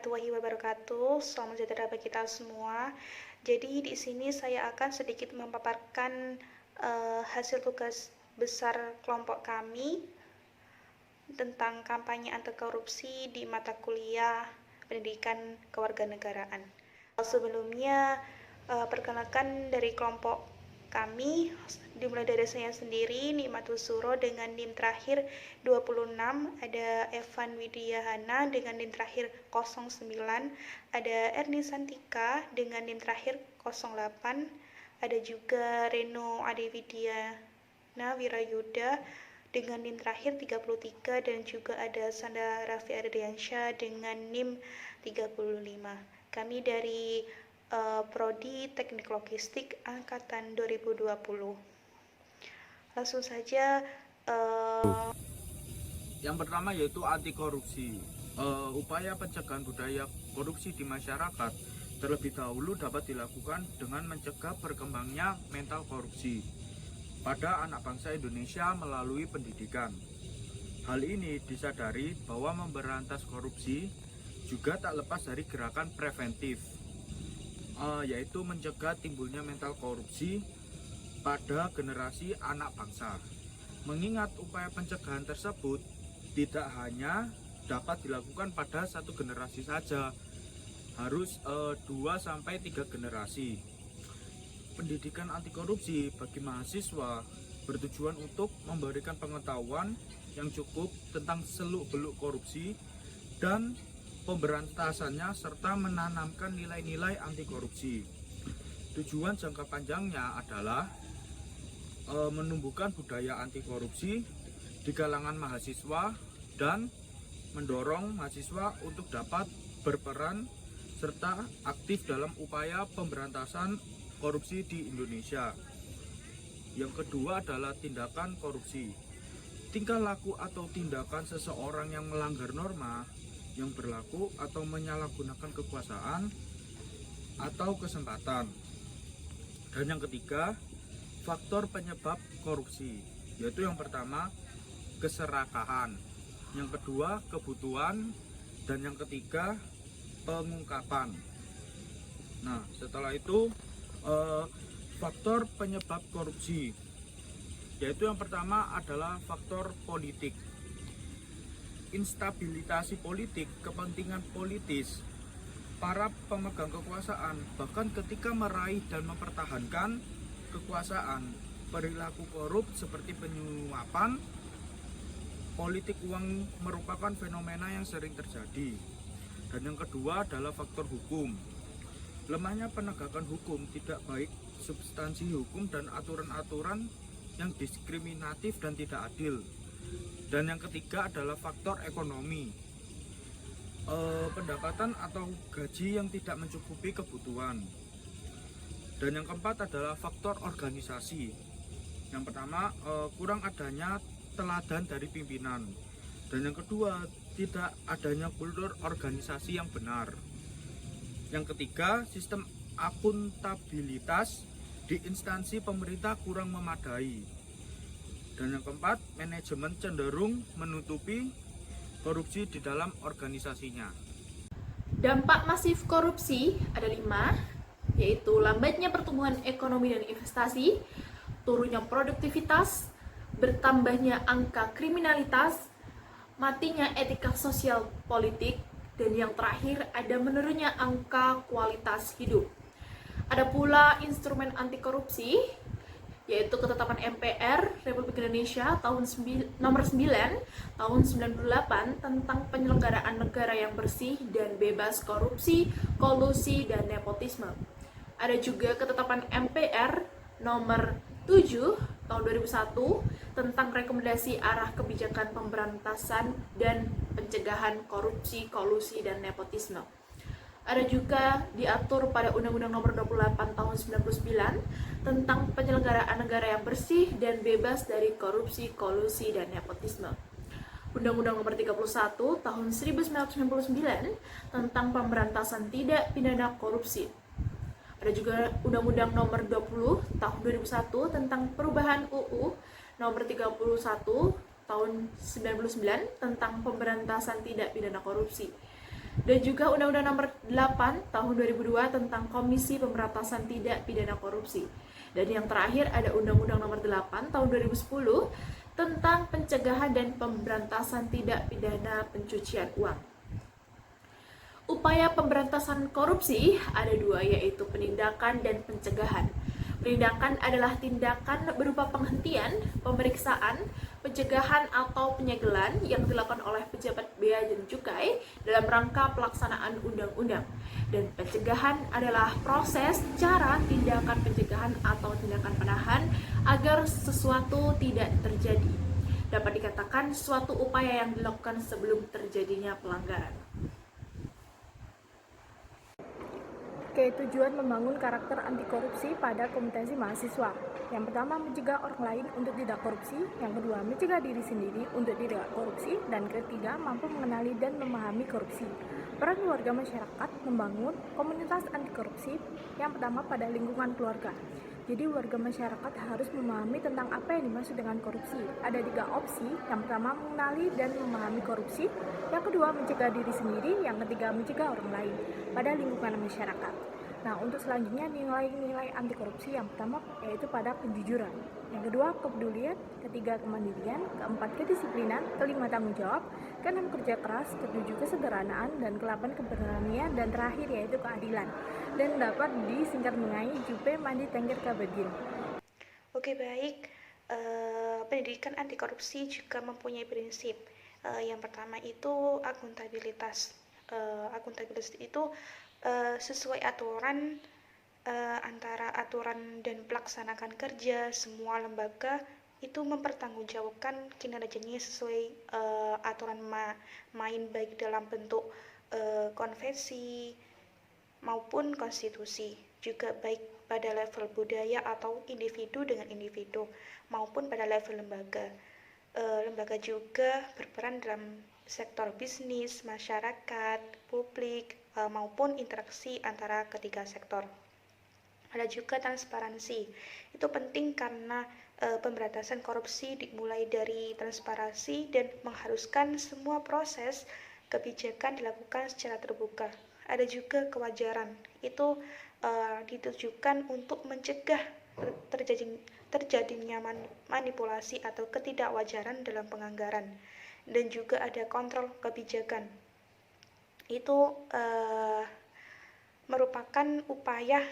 warahmatullahi wabarakatuh. Selamat sejahtera bagi kita semua. Jadi di sini saya akan sedikit memaparkan hasil tugas besar kelompok kami tentang kampanye anti korupsi di mata kuliah Pendidikan Kewarganegaraan. Sebelumnya, perkenalkan dari kelompok kami, dimulai dari saya sendiri, Nikmatul Suro dengan NIM terakhir 26, ada Evan Widiahana dengan NIM terakhir 09, ada Erni Santika dengan NIM terakhir 08, ada juga Reno Adewidiana Wirayuda dengan NIM terakhir 33, dan juga ada Sanda Raffi Ardiansyah dengan NIM 35. Kami dari Prodi Teknik Logistik Angkatan 2020. Langsung saja. Yang pertama yaitu anti korupsi. Upaya pencegahan budaya korupsi di masyarakat terlebih dahulu dapat dilakukan dengan mencegah berkembangnya mental korupsi pada anak bangsa Indonesia melalui pendidikan. Hal ini disadari bahwa memberantas korupsi juga tak lepas dari gerakan preventif, yaitu mencegah timbulnya mental korupsi pada generasi anak bangsa. Mengingat upaya pencegahan tersebut tidak hanya dapat dilakukan pada satu generasi saja, harus 2-3 generasi. Pendidikan anti korupsi bagi mahasiswa bertujuan untuk memberikan pengetahuan yang cukup tentang seluk-beluk korupsi dan pemberantasannya serta menanamkan nilai-nilai anti korupsi. Tujuan jangka panjangnya adalah menumbuhkan budaya anti korupsi di kalangan mahasiswa dan mendorong mahasiswa untuk dapat berperan serta aktif dalam upaya pemberantasan korupsi di Indonesia. Yang kedua adalah tindakan korupsi. Tingkah laku atau tindakan seseorang yang melanggar norma yang berlaku atau menyalahgunakan kekuasaan atau kesempatan. Dan yang ketiga, faktor penyebab korupsi, yaitu yang pertama keserakahan, yang kedua kebutuhan, dan yang ketiga pengungkapan. Nah, setelah itu faktor penyebab korupsi, yaitu yang pertama adalah faktor politik. Instabilitas politik, kepentingan politis para pemegang kekuasaan, bahkan ketika meraih dan mempertahankan kekuasaan, perilaku korup seperti penyuapan, politik uang merupakan fenomena yang sering terjadi. Dan yang kedua adalah faktor hukum. Lemahnya penegakan hukum, tidak baik substansi hukum dan aturan-aturan yang diskriminatif dan tidak adil. Dan yang ketiga adalah faktor ekonomi. Pendapatan atau gaji yang tidak mencukupi kebutuhan. Dan yang keempat adalah faktor organisasi. Yang pertama, kurang adanya teladan dari pimpinan. Dan yang kedua, tidak adanya kultur organisasi yang benar. Yang ketiga, sistem akuntabilitas di instansi pemerintah kurang memadai. Dan yang keempat, manajemen cenderung menutupi korupsi di dalam organisasinya. Dampak masif korupsi ada 5, yaitu lambatnya pertumbuhan ekonomi dan investasi, turunnya produktivitas, bertambahnya angka kriminalitas, matinya etika sosial politik, dan yang terakhir ada menurunnya angka kualitas hidup. Ada pula instrumen anti korupsi, yaitu ketetapan MPR Republik Indonesia nomor 9 tahun 98 tentang penyelenggaraan negara yang bersih dan bebas korupsi, kolusi, dan nepotisme. Ada juga ketetapan MPR nomor 7 tahun 2001 tentang rekomendasi arah kebijakan pemberantasan dan pencegahan korupsi, kolusi, dan nepotisme. Ada juga diatur pada Undang-Undang Nomor 28 Tahun 99 tentang penyelenggaraan negara yang bersih dan bebas dari korupsi, kolusi, dan nepotisme. Undang-Undang Nomor 31 Tahun 1999 tentang pemberantasan tindak pidana korupsi. Ada juga Undang-Undang Nomor 20 Tahun 2001 tentang perubahan UU Nomor 31 Tahun 99 tentang pemberantasan tindak pidana korupsi. dan juga Undang-Undang Nomor 8 Tahun 2002 tentang Komisi Pemberantasan Tindak Pidana Korupsi. Dan yang terakhir ada Undang-Undang Nomor 8 Tahun 2010 tentang Pencegahan dan Pemberantasan Tindak Pidana Pencucian Uang. Upaya pemberantasan korupsi ada dua, yaitu penindakan dan pencegahan. Penindakan adalah tindakan berupa penghentian, pemeriksaan, pencegahan atau penyegelan yang dilakukan oleh pejabat bea dan cukai dalam rangka pelaksanaan undang-undang. Dan pencegahan adalah proses, cara, tindakan pencegahan atau tindakan penahan agar sesuatu tidak terjadi. Dapat dikatakan suatu upaya yang dilakukan sebelum terjadinya pelanggaran. Oke, tujuan membangun karakter anti korupsi pada kompetensi mahasiswa. Yang pertama, mencegah orang lain untuk tidak korupsi. Yang kedua, mencegah diri sendiri untuk tidak korupsi. Dan ketiga, mampu mengenali dan memahami korupsi. Peran warga masyarakat membangun komunitas anti korupsi. Yang pertama, pada lingkungan keluarga. Jadi warga masyarakat harus memahami tentang apa yang dimaksud dengan korupsi. Ada 3 opsi. Yang pertama, mengenali dan memahami korupsi. Yang kedua, mencegah diri sendiri. Yang ketiga, mencegah orang lain pada lingkungan masyarakat. Nah, untuk selanjutnya nilai-nilai anti korupsi yang pertama yaitu pada penjujuran. Yang kedua, kepedulian, ketiga kemandirian, keempat kedisiplinan, kelima tanggung jawab, keenam kerja keras, ketujuh kesederhanaan, dan ke-8 keberanian, dan terakhir yaitu keadilan. Dan dapat disingkat mengenai Jupe Mandi Tengger Kabagin. Oke, baik. Pendidikan anti korupsi juga mempunyai prinsip. Yang pertama itu akuntabilitas. Akuntabilitas itu sesuai aturan antara aturan dan pelaksanakan kerja semua lembaga itu mempertanggungjawabkan kinerjanya sesuai aturan main baik dalam bentuk konvensi maupun konstitusi, juga baik pada level budaya atau individu dengan individu maupun pada level lembaga. Lembaga juga berperan dalam sektor bisnis, masyarakat, publik, maupun interaksi antara ketiga sektor. Ada juga transparansi. Itu penting karena pemberantasan korupsi dimulai dari transparansi dan mengharuskan semua proses kebijakan dilakukan secara terbuka. Ada juga kewajaran. Itu ditujukan untuk mencegah terjadinya manipulasi atau ketidakwajaran dalam penganggaran. Dan juga ada kontrol kebijakan. Itu merupakan upaya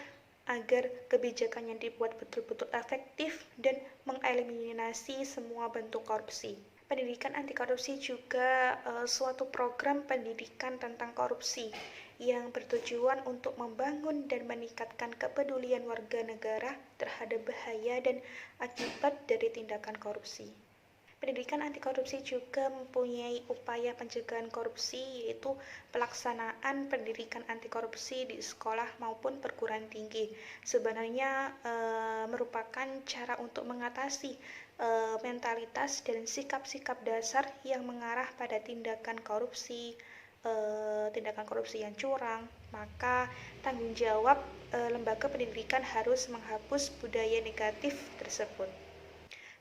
agar kebijakan yang dibuat betul-betul efektif dan mengeliminasi semua bentuk korupsi. Pendidikan anti korupsi juga suatu program pendidikan tentang korupsi yang bertujuan untuk membangun dan meningkatkan kepedulian warga negara terhadap bahaya dan akibat dari tindakan korupsi. Pendidikan anti korupsi juga mempunyai upaya pencegahan korupsi, yaitu pelaksanaan pendidikan anti korupsi di sekolah maupun perguruan tinggi. Sebenarnya merupakan cara untuk mengatasi mentalitas dan sikap-sikap dasar yang mengarah pada tindakan korupsi yang curang. Maka tanggung jawab lembaga pendidikan harus menghapus budaya negatif tersebut.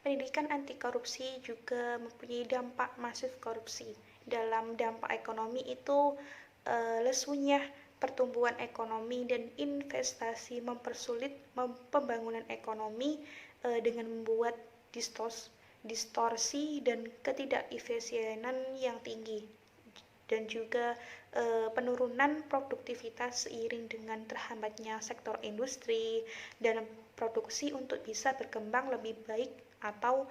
Pendidikan anti korupsi juga mempunyai dampak masif korupsi. Dalam dampak ekonomi itu lesunya pertumbuhan ekonomi dan investasi mempersulit pembangunan ekonomi dengan membuat distorsi dan ketidakefisienan yang tinggi, dan juga penurunan produktivitas seiring dengan terhambatnya sektor industri dan produksi untuk bisa berkembang lebih baik atau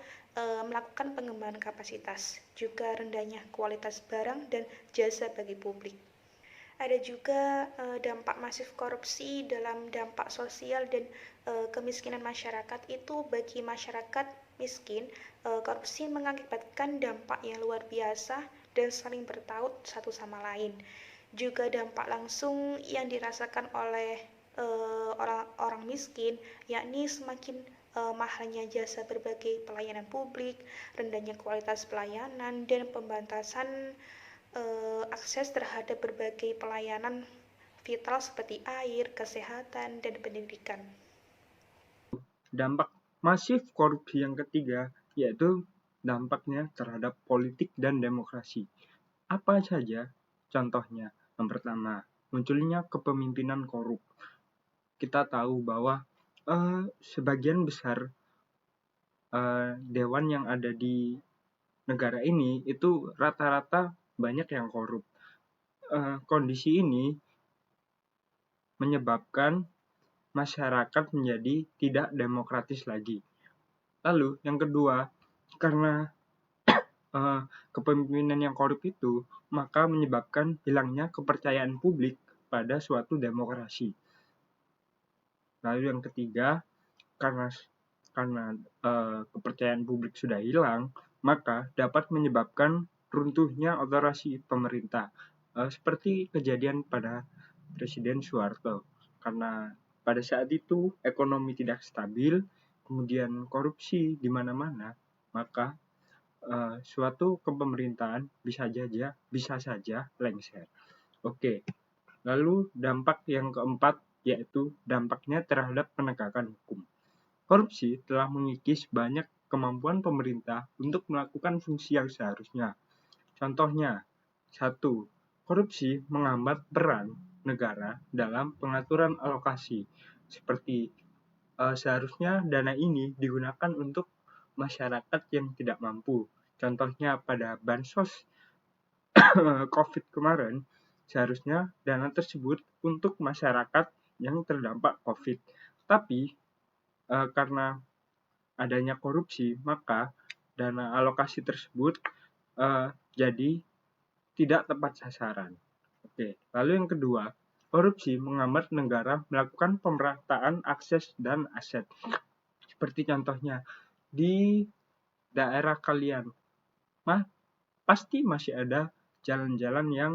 melakukan pengembangan kapasitas, juga rendahnya kualitas barang dan jasa bagi publik. Ada juga dampak masif korupsi dalam dampak sosial dan kemiskinan masyarakat. Itu bagi masyarakat miskin, korupsi mengakibatkan dampak yang luar biasa dan saling bertaut satu sama lain. Juga dampak langsung yang dirasakan oleh orang miskin, yakni semakin mahalnya jasa berbagai pelayanan publik, rendahnya kualitas pelayanan, dan pembatasan akses terhadap berbagai pelayanan vital seperti air, kesehatan, dan pendidikan. Dampak masif korupsi yang ketiga yaitu dampaknya terhadap politik dan demokrasi. Apa saja contohnya? Yang pertama, munculnya kepemimpinan korup. Kita tahu bahwa sebagian besar dewan yang ada di negara ini itu rata-rata banyak yang korup. Kondisi ini menyebabkan masyarakat menjadi tidak demokratis lagi. Lalu yang kedua, karena kepemimpinan yang korup itu, maka menyebabkan hilangnya kepercayaan publik pada suatu demokrasi. Lalu yang ketiga, karena kepercayaan publik sudah hilang, maka dapat menyebabkan runtuhnya otorasi pemerintah, seperti kejadian pada Presiden Soeharto. Karena pada saat itu ekonomi tidak stabil, kemudian korupsi di mana-mana, maka suatu kepemerintahan bisa saja lengser. Oke. Lalu dampak yang keempat yaitu dampaknya terhadap penegakan hukum. Korupsi telah mengikis banyak kemampuan pemerintah untuk melakukan fungsi yang seharusnya. Contohnya, 1. Korupsi menghambat peran negara dalam pengaturan alokasi. Seperti seharusnya dana ini digunakan untuk masyarakat yang tidak mampu. Contohnya pada bansos COVID kemarin, seharusnya dana tersebut untuk masyarakat yang terdampak COVID. Tapi karena adanya korupsi, maka dana alokasi tersebut jadi tidak tepat sasaran. Oke. Lalu yang kedua, korupsi menghambat negara melakukan pemerataan akses dan aset. Seperti contohnya di daerah kalian, pasti masih ada jalan-jalan yang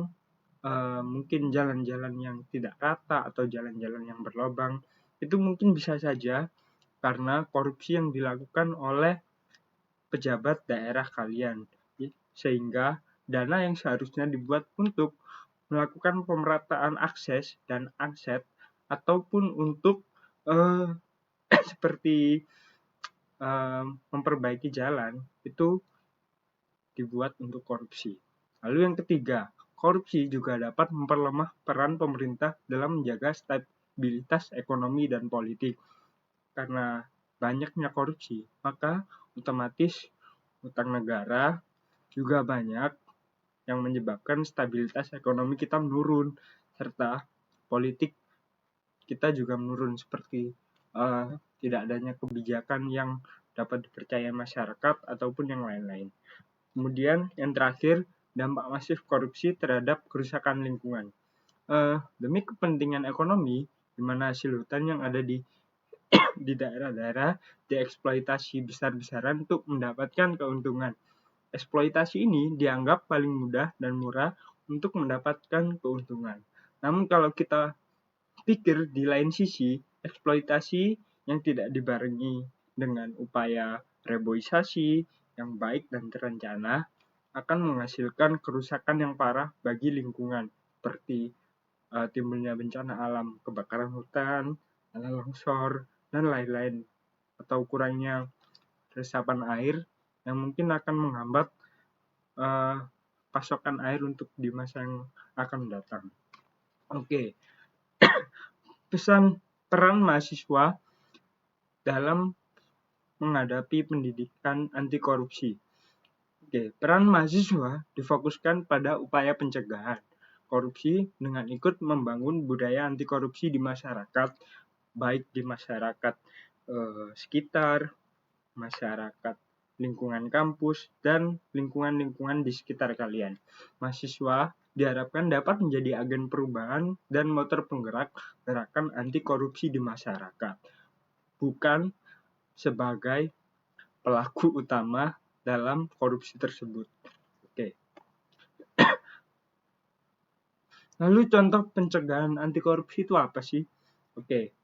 mungkin jalan-jalan yang tidak rata atau jalan-jalan yang berlobang. Itu mungkin bisa saja karena korupsi yang dilakukan oleh pejabat daerah kalian, sehingga dana yang seharusnya dibuat untuk melakukan pemerataan akses dan aset ataupun untuk seperti memperbaiki jalan itu dibuat untuk korupsi. Lalu yang ketiga, korupsi juga dapat memperlemah peran pemerintah dalam menjaga stabilitas ekonomi dan politik. Karena banyaknya korupsi, maka otomatis utang negara juga banyak yang menyebabkan stabilitas ekonomi kita menurun, serta politik kita juga menurun seperti tidak adanya kebijakan yang dapat dipercaya masyarakat ataupun yang lain-lain. Kemudian yang terakhir, dampak masif korupsi terhadap kerusakan lingkungan. Demi kepentingan ekonomi, di mana hasil hutan yang ada di daerah-daerah dieksploitasi besar-besaran untuk mendapatkan keuntungan. Eksploitasi ini dianggap paling mudah dan murah untuk mendapatkan keuntungan. Namun kalau kita pikir di lain sisi, eksploitasi yang tidak dibarengi dengan upaya reboisasi yang baik dan terencana akan menghasilkan kerusakan yang parah bagi lingkungan, seperti timbulnya bencana alam, kebakaran hutan, tanah longsor, dan lain-lain, atau kurangnya resapan air yang mungkin akan menghambat pasokan air untuk di masa yang akan datang. Oke. Pesan peran mahasiswa dalam menghadapi pendidikan anti korupsi. Oke, peran mahasiswa difokuskan pada upaya pencegahan korupsi dengan ikut membangun budaya anti korupsi di masyarakat, baik di masyarakat sekitar, masyarakat lingkungan kampus, dan lingkungan-lingkungan di sekitar kalian. Mahasiswa diharapkan dapat menjadi agen perubahan dan motor penggerak gerakan anti korupsi di masyarakat, bukan sebagai pelaku utama dalam korupsi tersebut. Oke. Lalu contoh pencegahan anti korupsi itu apa sih? Oke.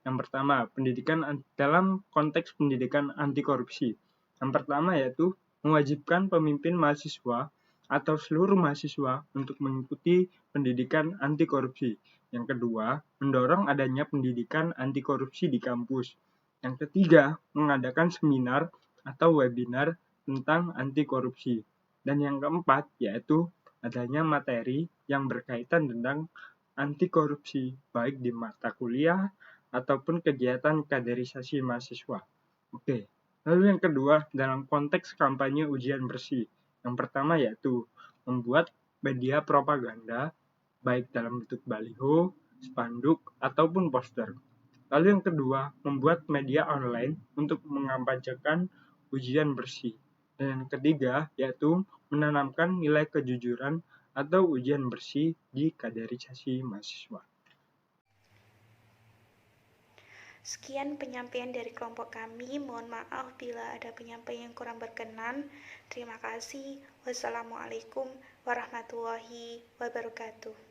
Yang pertama, pendidikan dalam konteks pendidikan anti korupsi. Yang pertama yaitu mewajibkan pemimpin mahasiswa atau seluruh mahasiswa untuk mengikuti pendidikan anti korupsi. Yang kedua, mendorong adanya pendidikan anti korupsi di kampus. Yang ketiga, mengadakan seminar atau webinar tentang anti korupsi. Dan yang keempat yaitu adanya materi yang berkaitan tentang anti korupsi, baik di mata kuliah ataupun kegiatan kaderisasi mahasiswa. Oke, lalu yang kedua dalam konteks kampanye ujian bersih. Yang pertama yaitu membuat media propaganda, baik dalam bentuk baliho, spanduk, ataupun poster. Lalu yang kedua, membuat media online untuk mengampanyekan ujian bersih. Dan yang ketiga, yaitu menanamkan nilai kejujuran atau ujian bersih di kaderisasi mahasiswa. Sekian penyampaian dari kelompok kami. Mohon maaf bila ada penyampaian yang kurang berkenan. Terima kasih. Wassalamualaikum warahmatullahi wabarakatuh.